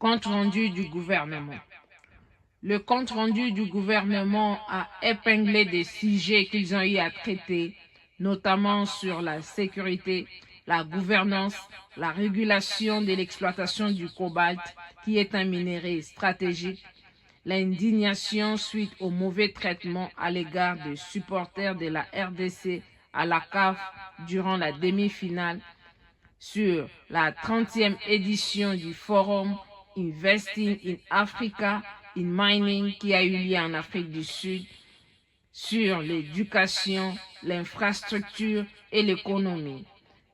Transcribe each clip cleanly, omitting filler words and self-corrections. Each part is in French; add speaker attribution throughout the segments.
Speaker 1: Compte rendu du gouvernement. Le compte rendu du gouvernement a épinglé des sujets qu'ils ont eu à traiter, notamment sur la sécurité, la gouvernance, la régulation de l'exploitation du cobalt, qui est un minerai stratégique, l'indignation suite au mauvais traitement à l'égard des supporters de la RDC à la CAF durant la demi-finale, sur la 30e édition du forum Investing in Africa in Mining qui a eu lieu en Afrique du Sud, sur l'éducation, l'infrastructure et l'économie.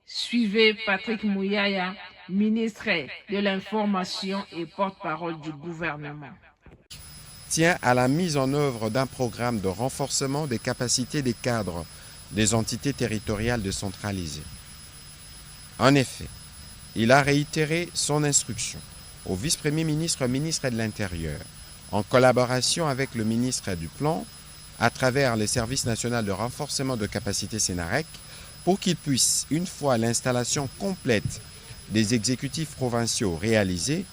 Speaker 1: Suivez Patrick Mouyaya, ministre de l'Information et porte-parole du gouvernement.
Speaker 2: Tient à la mise en œuvre d'un programme de renforcement des capacités des cadres des entités territoriales décentralisées. En effet, il a réitéré son instruction au vice-premier ministre, ministre de l'Intérieur, en collaboration avec le ministre du Plan, à travers les services nationaux de renforcement de capacité Sénarec, pour qu'ils puissent, une fois l'installation complète des exécutifs provinciaux réalisée,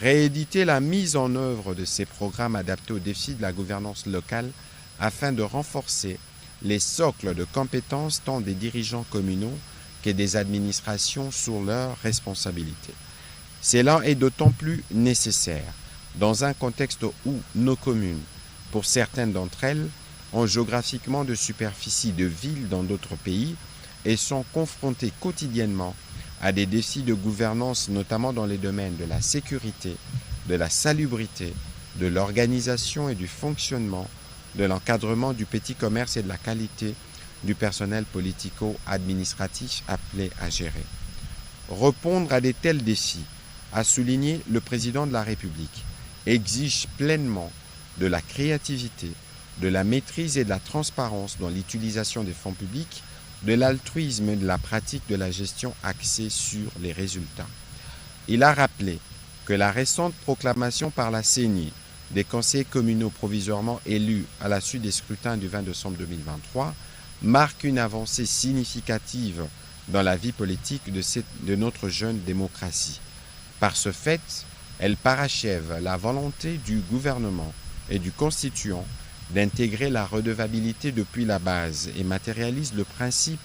Speaker 2: rééditer la mise en œuvre de ces programmes adaptés aux défis de la gouvernance locale afin de renforcer les socles de compétences tant des dirigeants communaux que des administrations sur leurs responsabilités. Cela est d'autant plus nécessaire dans un contexte où nos communes, pour certaines d'entre elles, ont géographiquement de superficie de villes dans d'autres pays et sont confrontées quotidiennement à des défis de gouvernance, notamment dans les domaines de la sécurité, de la salubrité, de l'organisation et du fonctionnement, de l'encadrement du petit commerce et de la qualité du personnel politico-administratif appelé à gérer. Répondre à de tels défis, a souligné le président de la République, exige pleinement de la créativité, de la maîtrise et de la transparence dans l'utilisation des fonds publics, de l'altruisme et de la pratique de la gestion axée sur les résultats. Il a rappelé que la récente proclamation par la CENI des conseillers communaux provisoirement élus à la suite des scrutins du 20 décembre 2023 marque une avancée significative dans la vie politique de notre jeune démocratie. Par ce fait, elle parachève la volonté du gouvernement et du constituant d'intégrer la redevabilité depuis la base et matérialise le principe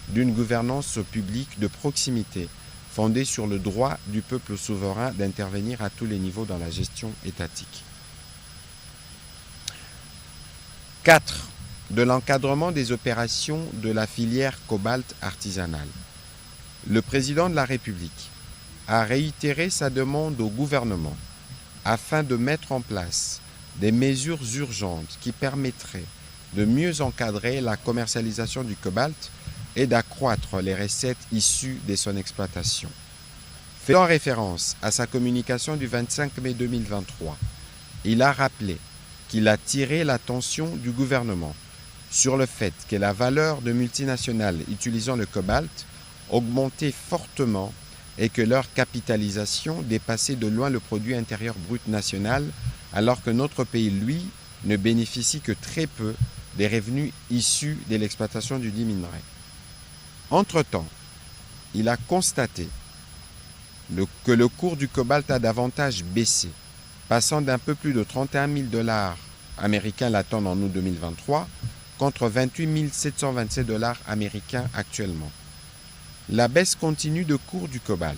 Speaker 2: d'une gouvernance publique de proximité fondée sur le droit du peuple souverain d'intervenir à tous les niveaux dans la gestion étatique. 4. De l'encadrement des opérations de la filière cobalt artisanale. Le président de la République a réitéré sa demande au gouvernement afin de mettre en place des mesures urgentes qui permettraient de mieux encadrer la commercialisation du cobalt et d'accroître les recettes issues de son exploitation. Faisant référence à sa communication du 25 mai 2023, il a rappelé qu'il a tiré l'attention du gouvernement sur le fait que la valeur de multinationales utilisant le cobalt augmentait fortement et que leur capitalisation dépassait de loin le produit intérieur brut national, alors que notre pays, lui, ne bénéficie que très peu des revenus issus de l'exploitation du dit minerai. Entre-temps, il a constaté que le cours du cobalt a davantage baissé, passant d'un peu plus de 31 000 $ américains la tonne en août 2023 contre 28 727 $ américains actuellement. La baisse continue de cours du cobalt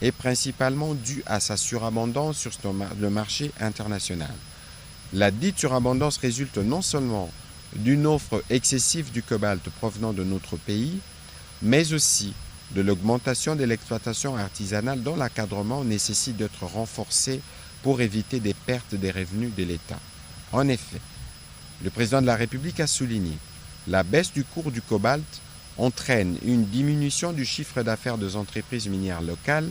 Speaker 2: est principalement due à sa surabondance sur le marché international. La dite surabondance résulte non seulement d'une offre excessive du cobalt provenant de notre pays, mais aussi de l'augmentation de l'exploitation artisanale dont l'encadrement nécessite d'être renforcé pour éviter des pertes des revenus de l'État. En effet, le président de la République a souligné la baisse du cours du cobalt entraîne une diminution du chiffre d'affaires des entreprises minières locales,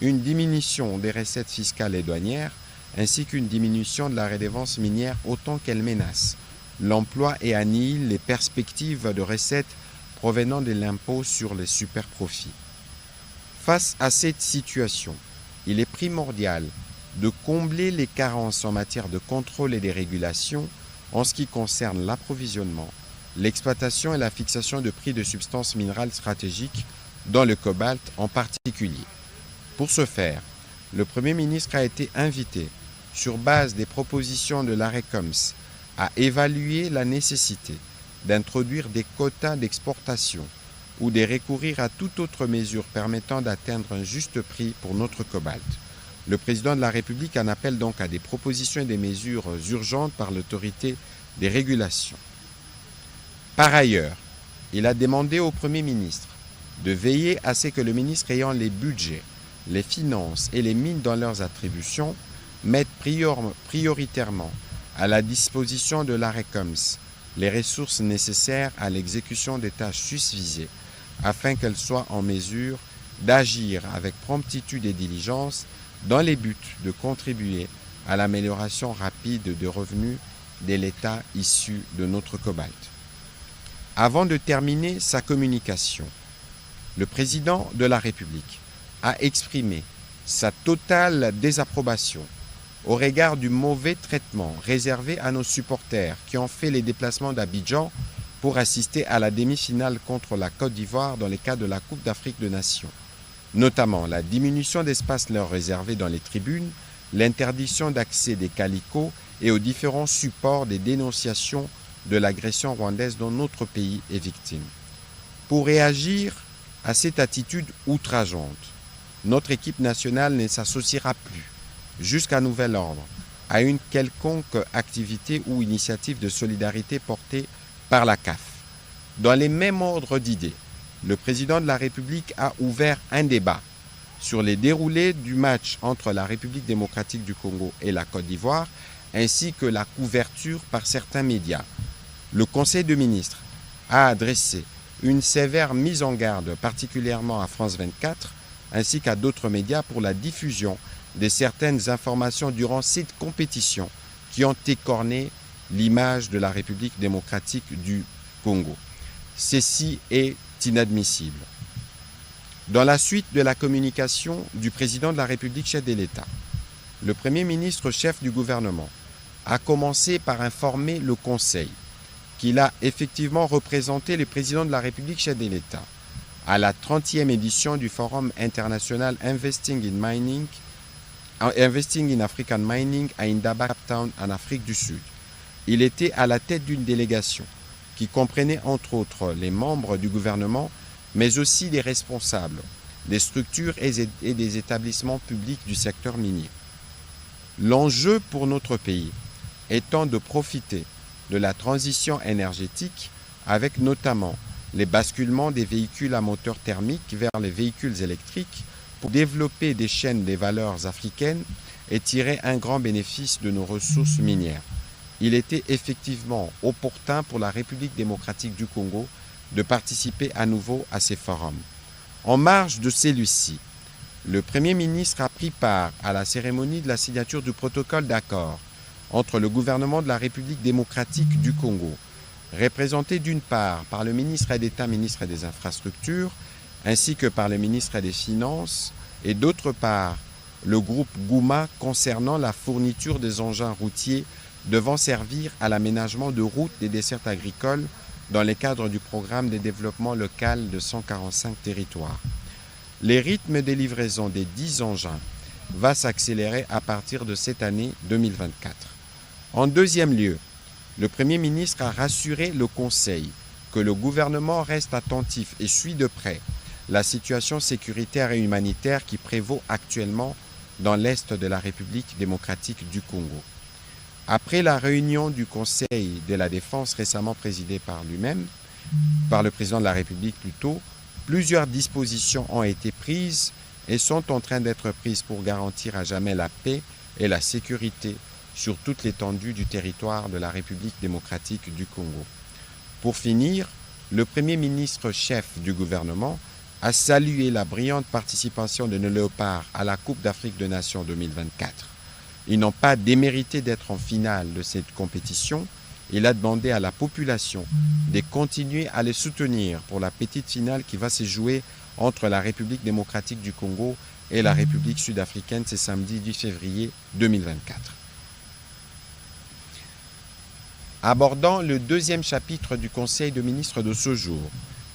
Speaker 2: une diminution des recettes fiscales et douanières, ainsi qu'une diminution de la redevance minière autant qu'elle menace l'emploi et annihile les perspectives de recettes provenant de l'impôt sur les superprofits. Face à cette situation, il est primordial de combler les carences en matière de contrôle et de régulation en ce qui concerne l'approvisionnement, l'exploitation et la fixation de prix de substances minérales stratégiques, dont le cobalt en particulier. Pour ce faire, le Premier ministre a été invité, sur base des propositions de l'ARECOMS, à évaluer la nécessité d'introduire des quotas d'exportation ou de recourir à toute autre mesure permettant d'atteindre un juste prix pour notre cobalt. Le président de la République en appelle donc à des propositions et des mesures urgentes par l'autorité des régulations. Par ailleurs, il a demandé au Premier ministre de veiller à ce que le ministre ayant les budgets, les finances et les mines dans leurs attributions mette prioritairement à la disposition de l'ARECOMS les ressources nécessaires à l'exécution des tâches susvisées afin qu'elles soient en mesure d'agir avec promptitude et diligence dans les buts de contribuer à l'amélioration rapide des revenus de l'État issus de notre cobalt. Avant de terminer sa communication, le président de la République a exprimé sa totale désapprobation au regard du mauvais traitement réservé à nos supporters qui ont fait les déplacements d'Abidjan pour assister à la demi-finale contre la Côte d'Ivoire dans le cadre de la Coupe d'Afrique des Nations, notamment la diminution d'espace leur réservé dans les tribunes, l'interdiction d'accès des calicots et aux différents supports des dénonciations de l'agression rwandaise dont notre pays est victime. Pour réagir à cette attitude outrageante, notre équipe nationale ne s'associera plus, jusqu'à nouvel ordre, à une quelconque activité ou initiative de solidarité portée par la CAF. Dans les mêmes ordres d'idées, le président de la République a ouvert un débat sur les déroulés du match entre la République démocratique du Congo et la Côte d'Ivoire, ainsi que la couverture par certains médias. Le Conseil de ministres a adressé une sévère mise en garde, particulièrement à France 24, ainsi qu'à d'autres médias pour la diffusion de certaines informations durant cette compétition qui ont écorné l'image de la République démocratique du Congo. Ceci est inadmissible. Dans la suite de la communication du président de la République chef de l'État, le Premier ministre chef du gouvernement a commencé par informer le Conseil qu'il a effectivement représenté le président de la République chef de l'État à la 30e édition du Forum international Investing in African Mining à Indaba, Cape Town, en Afrique du Sud. Il était à la tête d'une délégation qui comprenait entre autres les membres du gouvernement, mais aussi des responsables des structures et des établissements publics du secteur minier. L'enjeu pour notre pays étant de profiter de la transition énergétique avec notamment les basculements des véhicules à moteur thermique vers les véhicules électriques pour développer des chaînes des valeurs africaines et tirer un grand bénéfice de nos ressources minières. Il était effectivement opportun pour la République démocratique du Congo de participer à nouveau à ces forums. En marge de celui-ci, le Premier ministre a pris part à la cérémonie de la signature du protocole d'accord entre le gouvernement de la République démocratique du Congo, représenté d'une part par le ministre d'État, ministre des Infrastructures, ainsi que par le ministre des Finances, et d'autre part le groupe Gouma concernant la fourniture des engins routiers devant servir à l'aménagement de routes des dessertes agricoles dans le cadre du programme de développement local de 145 territoires. Les rythmes de livraison des 10 engins va s'accélérer à partir de cette année 2024. En deuxième lieu, le Premier ministre a rassuré le Conseil que le gouvernement reste attentif et suit de près la situation sécuritaire et humanitaire qui prévaut actuellement dans l'Est de la République démocratique du Congo. Après la réunion du Conseil de la Défense récemment présidée par lui-même, par le président de la République plutôt, plusieurs dispositions ont été prises et sont en train d'être prises pour garantir à jamais la paix et la sécurité sur toute l'étendue du territoire de la République démocratique du Congo. Pour finir, le Premier ministre chef du gouvernement a salué la brillante participation de nos Léopards à la Coupe d'Afrique des Nations 2024. Ils n'ont pas démérité d'être en finale de cette compétition. Il a demandé à la population de continuer à les soutenir pour la petite finale qui va se jouer entre la République démocratique du Congo et la République sud-africaine ce samedi 10 février 2024. Abordant le deuxième chapitre du Conseil de ministres de ce jour,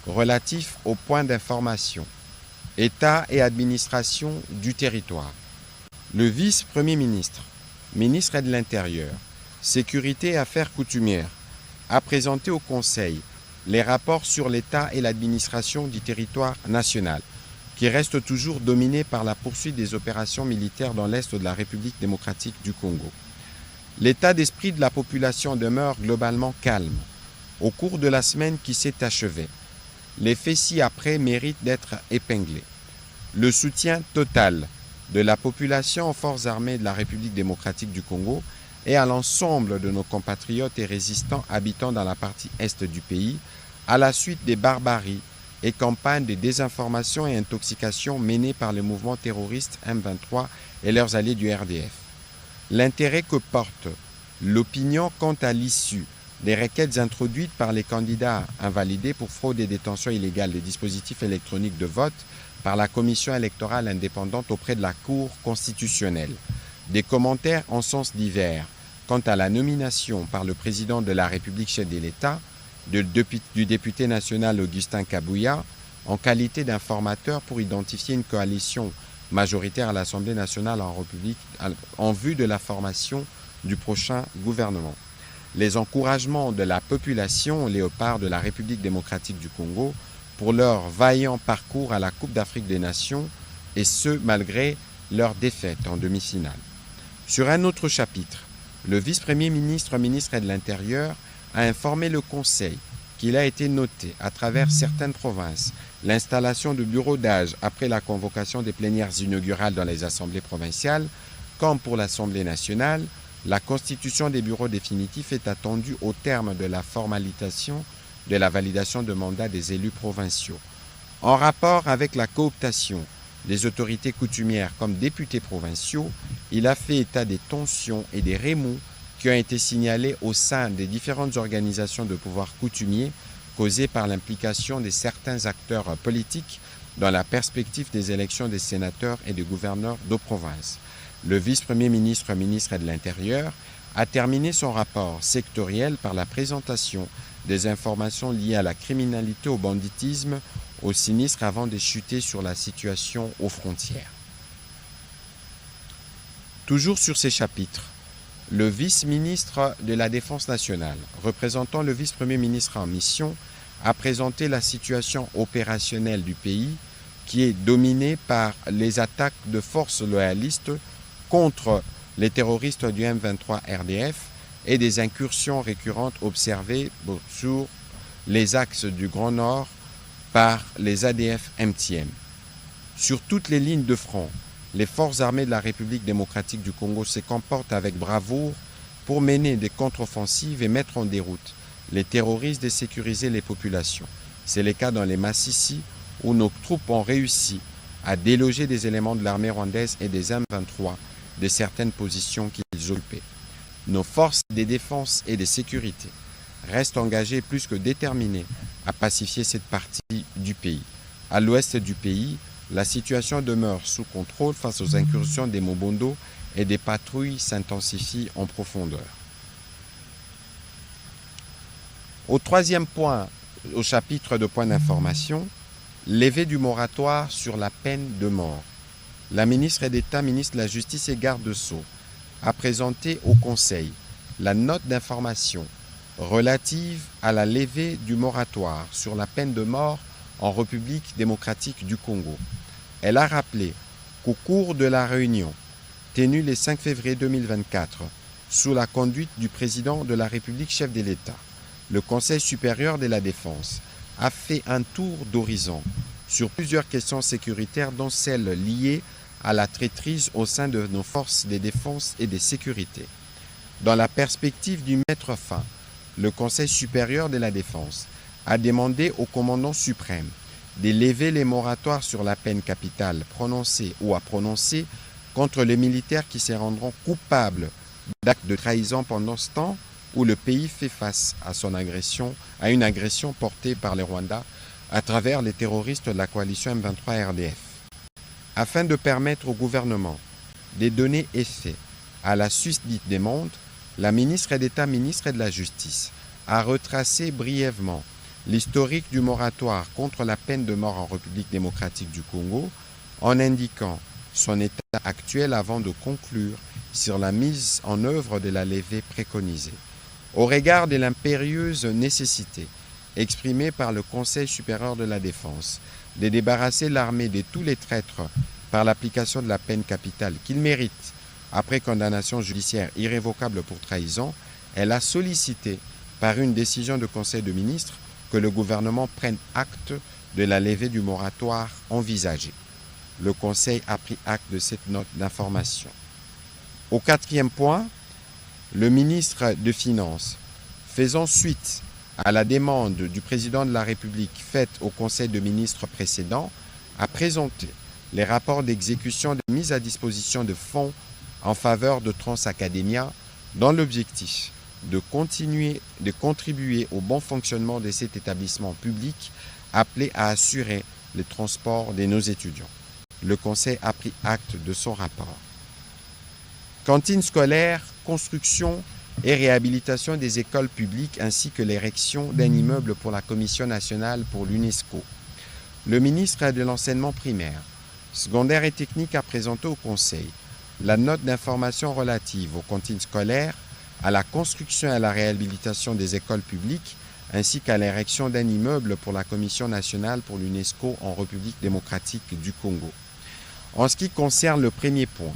Speaker 2: relatif aux points d'information, État et administration du territoire. Le vice-premier ministre, ministre de l'Intérieur, Sécurité et Affaires coutumières, a présenté au Conseil les rapports sur l'État et l'administration du territoire national, qui reste toujours dominé par la poursuite des opérations militaires dans l'Est de la République démocratique du Congo. L'état d'esprit de la population demeure globalement calme au cours de la semaine qui s'est achevée. Les faits ci-après méritent d'être épinglés. Le soutien total de la population aux forces armées de la République démocratique du Congo et à l'ensemble de nos compatriotes et résistants habitant dans la partie est du pays, à la suite des barbaries et campagnes de désinformation et intoxication menées par le mouvement terroriste M23 et leurs alliés du RDF. L'intérêt que porte l'opinion quant à l'issue des requêtes introduites par les candidats invalidés pour fraude et détention illégale des dispositifs électroniques de vote par la Commission électorale indépendante auprès de la Cour constitutionnelle. Des commentaires en sens divers quant à la nomination par le président de la République chef de l'État du député national Augustin Kabouya en qualité d'informateur pour identifier une coalition majoritaire à l'Assemblée nationale en vue de la formation du prochain gouvernement. Les encouragements de la population aux léopards de la République démocratique du Congo pour leur vaillant parcours à la Coupe d'Afrique des Nations, et ce malgré leur défaite en demi-finale. Sur un autre chapitre, le vice-premier ministre, ministre de l'Intérieur, a informé le Conseil qu'il a été noté à travers certaines provinces l'installation de bureaux d'âge après la convocation des plénières inaugurales dans les assemblées provinciales, comme pour l'Assemblée nationale. La constitution des bureaux définitifs est attendue au terme de la formalisation de la validation de mandats des élus provinciaux. En rapport avec la cooptation des autorités coutumières comme députés provinciaux, il a fait état des tensions et des remous qui ont été signalés au sein des différentes organisations de pouvoir coutumier causées par l'implication de certains acteurs politiques dans la perspective des élections des sénateurs et des gouverneurs de province. Le vice-premier ministre, ministre de l'Intérieur, a terminé son rapport sectoriel par la présentation des informations liées à la criminalité, au banditisme, au sinistre avant de chuter sur la situation aux frontières. Toujours sur ces chapitres, le vice-ministre de la Défense nationale, représentant le vice-premier ministre en mission, a présenté la situation opérationnelle du pays qui est dominée par les attaques de forces loyalistes contre les terroristes du M23 RDF et des incursions récurrentes observées sur les axes du Grand Nord par les ADF MTM. Sur toutes les lignes de front, les forces armées de la République démocratique du Congo se comportent avec bravoure pour mener des contre-offensives et mettre en déroute les terroristes et sécuriser les populations. C'est le cas dans les Massissi où nos troupes ont réussi à déloger des éléments de l'armée rwandaise et des M23 de certaines positions qu'ils occupaient. Nos forces de défense et de sécurité restent engagées plus que déterminées à pacifier cette partie du pays. À l'ouest du pays, la situation demeure sous contrôle face aux incursions des Mobondo et des patrouilles s'intensifient en profondeur. Au troisième point, au chapitre de points d'information, levée du moratoire sur la peine de mort. La ministre d'État, ministre de la Justice et garde des Sceaux a présenté au Conseil la note d'information relative à la levée du moratoire sur la peine de mort en République démocratique du Congo. Elle a rappelé qu'au cours de la réunion tenue le 5 février 2024 sous la conduite du président de la République chef de l'État, le Conseil supérieur de la défense a fait un tour d'horizon sur plusieurs questions sécuritaires dont celles liées à la traîtrise au sein de nos forces de défense et de sécurité. Dans la perspective d'y mettre fin, le Conseil supérieur de la défense a demandé au commandant suprême de lever les moratoires sur la peine capitale prononcée ou à prononcer contre les militaires qui se rendront coupables d'actes de trahison pendant ce temps où le pays fait face à une agression portée par le Rwanda à travers les terroristes de la coalition M23 RDF. Afin de permettre au gouvernement de donner effet à la susdite demande, la ministre d'État, ministre de la Justice, a retracé brièvement l'historique du moratoire contre la peine de mort en République démocratique du Congo en indiquant son état actuel avant de conclure sur la mise en œuvre de la levée préconisée. Au regard de l'impérieuse nécessité exprimée par le Conseil supérieur de la défense de débarrasser l'armée de tous les traîtres par l'application de la peine capitale qu'ils méritent après condamnation judiciaire irrévocable pour trahison, elle a sollicité par une décision de Conseil de ministres que le gouvernement prenne acte de la levée du moratoire envisagé. Le Conseil a pris acte de cette note d'information. Au quatrième point, le ministre des Finances, faisant suite à la demande du président de la République faite au Conseil de ministres précédent, a présenté les rapports d'exécution de mise à disposition de fonds en faveur de Transacademia dans l'objectif de contribuer au bon fonctionnement de cet établissement public appelé à assurer le transport de nos étudiants. Le Conseil a pris acte de son rapport. Cantine scolaire, construction et réhabilitation des écoles publiques ainsi que l'érection d'un immeuble pour la Commission nationale pour l'UNESCO. Le ministre de l'enseignement primaire, secondaire et technique a présenté au Conseil la note d'information relative aux cantines scolaires, à la construction et à la réhabilitation des écoles publiques, ainsi qu'à l'érection d'un immeuble pour la Commission nationale pour l'UNESCO en République démocratique du Congo. En ce qui concerne le premier point,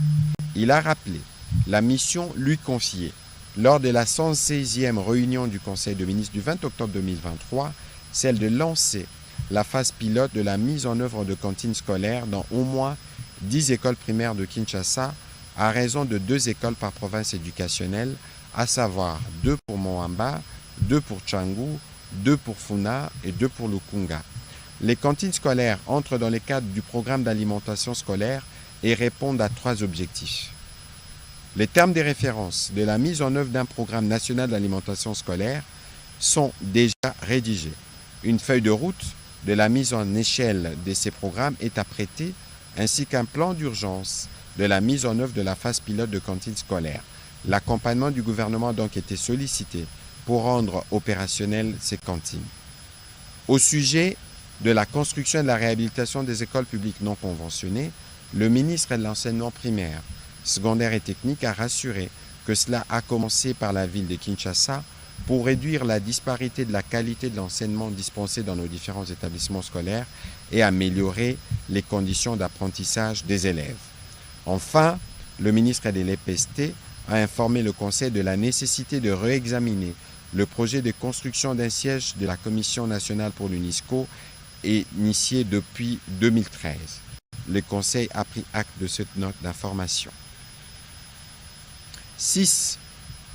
Speaker 2: il a rappelé la mission lui confiée lors de la 116e réunion du Conseil de ministres du 20 octobre 2023, celle de lancer la phase pilote de la mise en œuvre de cantines scolaires dans au moins 10 écoles primaires de Kinshasa, à raison de 2 écoles par province éducationnelle, à savoir 2 pour Moamba, 2 pour Tchangou, 2 pour Funa et 2 pour Lukunga. Les cantines scolaires entrent dans le cadre du programme d'alimentation scolaire et répondent à 3 objectifs. Les termes de référence de la mise en œuvre d'un programme national d'alimentation scolaire sont déjà rédigés. Une feuille de route de la mise en échelle de ces programmes est apprêtée, ainsi qu'un plan d'urgence de la mise en œuvre de la phase pilote de cantines scolaires. L'accompagnement du gouvernement a donc été sollicité pour rendre opérationnelles ces cantines. Au sujet de la construction et de la réhabilitation des écoles publiques non conventionnées, le ministre de l'enseignement primaire, secondaire et technique a rassuré que cela a commencé par la ville de Kinshasa pour réduire la disparité de la qualité de l'enseignement dispensé dans nos différents établissements scolaires et améliorer les conditions d'apprentissage des élèves. Enfin, le ministre de l'EPST a informé le Conseil de la nécessité de réexaminer le projet de construction d'un siège de la Commission nationale pour l'UNESCO initié depuis 2013. Le Conseil a pris acte de cette note d'information. 6.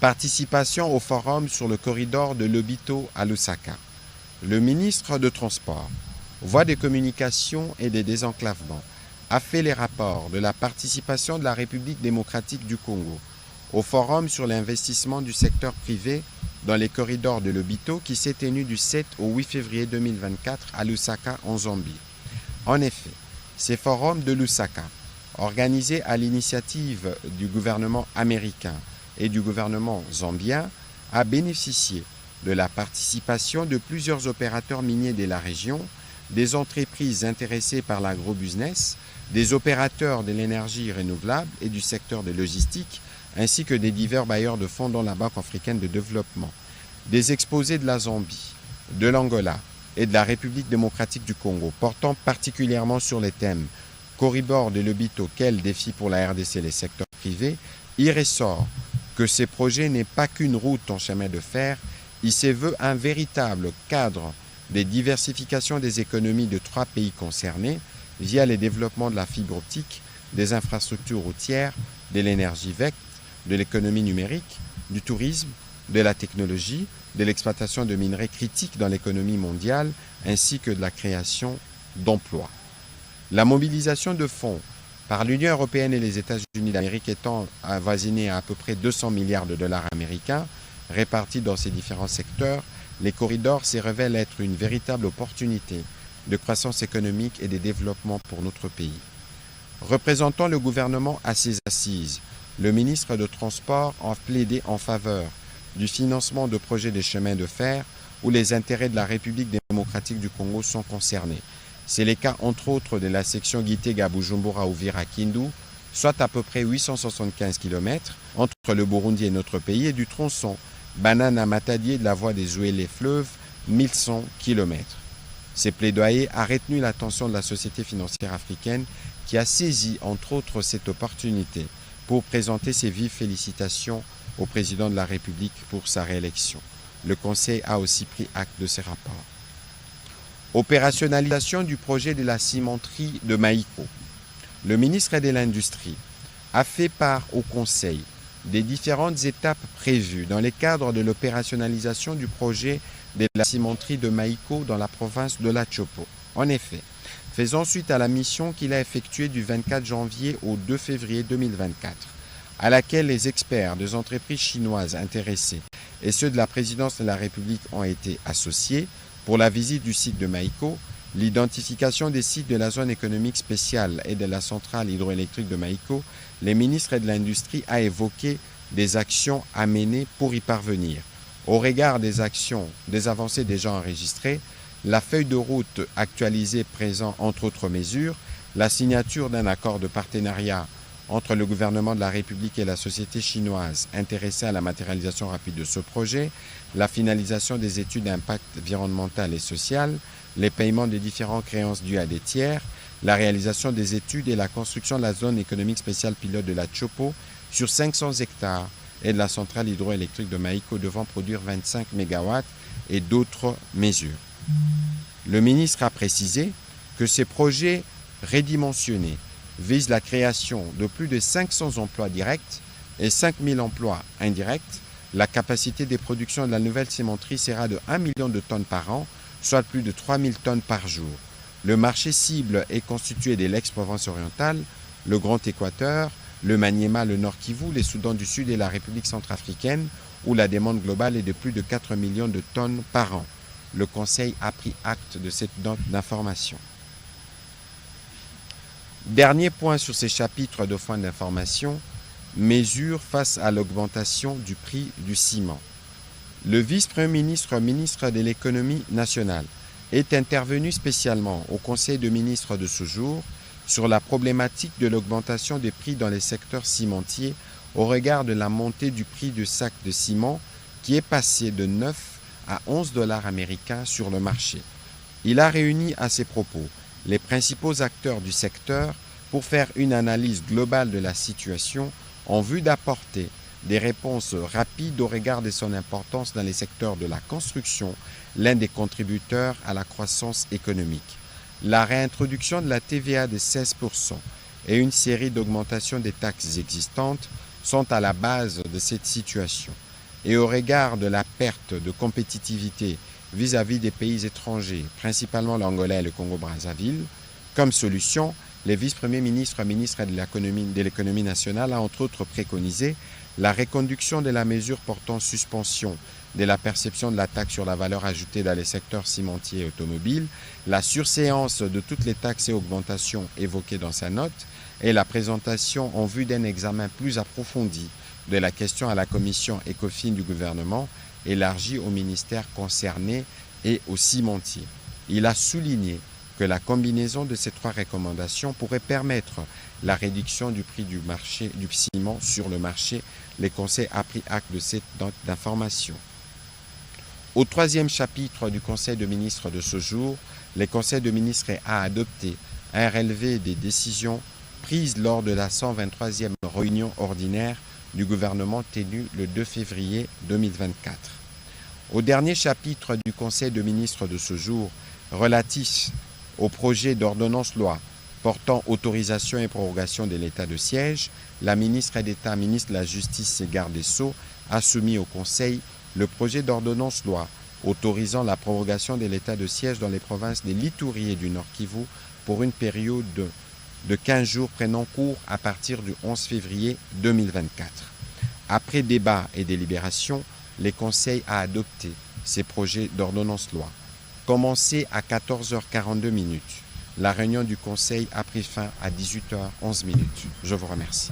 Speaker 2: Participation au forum sur le corridor de Lobito à Lusaka. Le ministre de Transport, Voies de communication et des désenclavements a fait les rapports de la participation de la République démocratique du Congo au forum sur l'investissement du secteur privé dans les corridors de Lobito qui s'est tenu du 7 au 8 février 2024 à Lusaka en Zambie. En effet, ces forums de Lusaka, organisés à l'initiative du gouvernement américain et du gouvernement zambien, a bénéficié de la participation de plusieurs opérateurs miniers de la région, des entreprises intéressées par l'agrobusiness, des opérateurs de l'énergie renouvelable et du secteur de logistique, ainsi que des divers bailleurs de fonds dont la Banque africaine de développement, des exposés de la Zambie, de l'Angola et de la République démocratique du Congo, portant particulièrement sur les thèmes corridor de Lobito, quel défi pour la RDC et les secteurs privés, il ressort que ces projets n'est pas qu'une route en chemin de fer, il se veut un véritable cadre de diversification des économies de 3 pays concernés via le développement de la fibre optique, des infrastructures routières, de l'énergie verte, de l'économie numérique, du tourisme, de la technologie, de l'exploitation de minerais critiques dans l'économie mondiale, ainsi que de la création d'emplois. La mobilisation de fonds par l'Union européenne et les États-Unis d'Amérique étant avoisinée à peu près 200 milliards de dollars américains, répartis dans ces différents secteurs, les corridors se révèlent être une véritable opportunité de croissance économique et de développement pour notre pays. Représentant le gouvernement à ses assises, le ministre de Transport a plaidé en faveur du financement de projets de chemins de fer où les intérêts de la République démocratique du Congo sont concernés. C'est le cas entre autres de la section Gitega-Bujumbura-Uvira-Kindu, soit à peu près 875 km entre le Burundi et notre pays, et du tronçon Banana-Matadié de la voie des Zouélé-Fleuve, 1100 km. Ces plaidoyers a retenu l'attention de la société financière africaine qui a saisi entre autres cette opportunité pour présenter ses vives félicitations au président de la République pour sa réélection. Le Conseil a aussi pris acte de ces rapports. Opérationnalisation du projet de la cimenterie de Maïko. Le ministre de l'Industrie a fait part au Conseil des différentes étapes prévues dans le cadre de l'opérationnalisation du projet de la cimenterie de Maïko dans la province de la Chopo. En effet, faisant suite à la mission qu'il a effectuée du 24 janvier au 2 février 2024, à laquelle les experts des entreprises chinoises intéressées et ceux de la présidence de la République ont été associés pour la visite du site de Maïko, l'identification des sites de la zone économique spéciale et de la centrale hydroélectrique de Maïko, les ministres de l'Industrie a évoqué des actions à mener pour y parvenir. Au regard des actions, des avancées déjà enregistrées, la feuille de route actualisée présente entre autres mesures, la signature d'un accord de partenariat entre le gouvernement de la République et la société chinoise intéressée à la matérialisation rapide de ce projet, la finalisation des études d'impact environnemental et social, les paiements des différentes créances dues à des tiers, la réalisation des études et la construction de la zone économique spéciale pilote de la Chopo sur 500 hectares et de la centrale hydroélectrique de Maïko devant produire 25 MW et d'autres mesures. Le ministre a précisé que ces projets redimensionnés visent la création de plus de 500 emplois directs et 5000 emplois indirects. La capacité de production de la nouvelle cimenterie sera de 1 million de tonnes par an, soit plus de 3000 tonnes par jour. Le marché cible est constitué de l'ex-Provence orientale, le Grand Équateur, le Maniema, le Nord Kivu, les Soudans du Sud et la République centrafricaine, où la demande globale est de plus de 4 millions de tonnes par an. Le Conseil a pris acte de cette note d'information. Dernier point sur ces chapitres de fonds d'information, mesures face à l'augmentation du prix du ciment. Le vice-premier ministre, ministre de l'économie nationale, est intervenu spécialement au Conseil de ministres de ce jour sur la problématique de l'augmentation des prix dans les secteurs cimentiers au regard de la montée du prix du sac de ciment qui est passé de 9 à 11 $ américains sur le marché. Il a réuni à ses propos les principaux acteurs du secteur pour faire une analyse globale de la situation en vue d'apporter des réponses rapides au regard de son importance dans les secteurs de la construction, l'un des contributeurs à la croissance économique. La réintroduction de la TVA de 16% et une série d'augmentations des taxes existantes sont à la base de cette situation. Et au regard de la perte de compétitivité vis-à-vis des pays étrangers, principalement l'Angola et le Congo-Brazzaville, comme solution, le vice-premier ministre, ministre de l'économie nationale, a entre autres préconisé la reconduction de la mesure portant suspension de la perception de la taxe sur la valeur ajoutée dans les secteurs cimentiers et automobiles, la surséance de toutes les taxes et augmentations évoquées dans sa note et la présentation en vue d'un examen plus approfondi de la question à la commission ECOFIN du gouvernement élargie aux ministères concernés et aux cimentiers. Il a souligné que la combinaison de ces trois recommandations pourrait permettre la réduction du prix du ciment sur le marché. Le Conseil a pris acte de cette note d'information. Au troisième chapitre du Conseil de ministres de ce jour, le Conseil de ministres a adopté un relevé des décisions prises lors de la 123e réunion ordinaire du gouvernement tenue le 2 février 2024. Au dernier chapitre du Conseil de ministres de ce jour, relatif au projet d'ordonnance-loi portant autorisation et prorogation de l'état de siège, la ministre d'État, ministre de la Justice et garde des Sceaux a soumis au Conseil le projet d'ordonnance-loi autorisant la prorogation de l'état de siège dans les provinces de l'Ituri et du Nord Kivu pour une période de 15 jours prenant cours à partir du 11 février 2024. Après débat et délibération, le Conseil a adopté ces projets d'ordonnance-loi. Commencé à 14h42, la réunion du Conseil a pris fin à 18h11. Je vous remercie.